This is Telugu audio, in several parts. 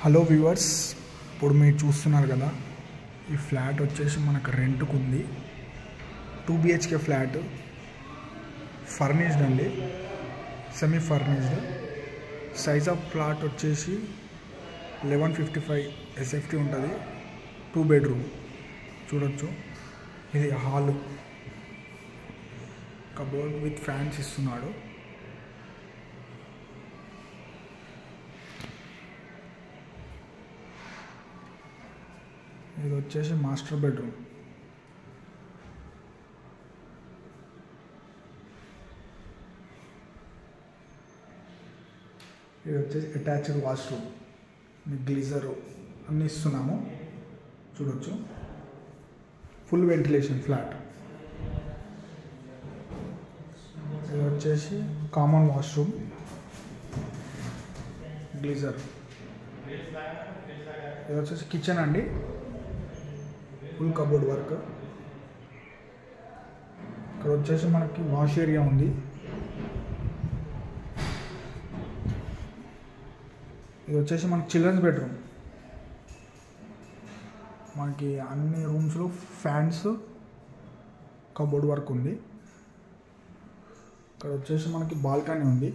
హలో వ్యూవర్స్, ఇప్పుడు మీరు చూస్తున్నారు కదా, ఈ ఫ్లాట్ వచ్చేసి మనకు రెంట్కు ఉంది. 2 BHK ఫ్లాట్, ఫర్నిష్డ్ అండి, semi furnished. Size of flat వచ్చేసి 1155 SFT ఉంటుంది. 2 బెడ్రూమ్ చూడొచ్చు. ఇది హాల్, కబోర్డ్ విత్ ఫ్యాన్స్ ఇస్తున్నాడు. ఇది వచ్చేసి మాస్టర్ బెడ్రూమ్. ఇది వచ్చేసి అటాచ్డ్ వాష్రూమ్, గ్లీజర్ అన్నీ ఇస్తున్నాము, చూడొచ్చు. Full ventilation flat. ఇది వచ్చేసి కామన్ వాష్రూమ్, గ్లీజర్. ఇది వచ్చేసి కిచెన్ అండి, ఫుల్ కబోర్డ్ వర్క్. ఇక్కడ వచ్చేసి మనకి వాష్ ఏరియా ఉంది. ఇది వచ్చేసి మనకి చిల్డ్రన్స్ బెడ్రూమ్. మనకి అన్ని రూమ్స్లో ఫ్యాన్స్, కబోర్డ్ వర్క్ ఉంది. ఇక్కడ వచ్చేసి మనకి బాల్కనీ ఉంది.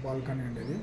బాల్కనీ అండి ఇది.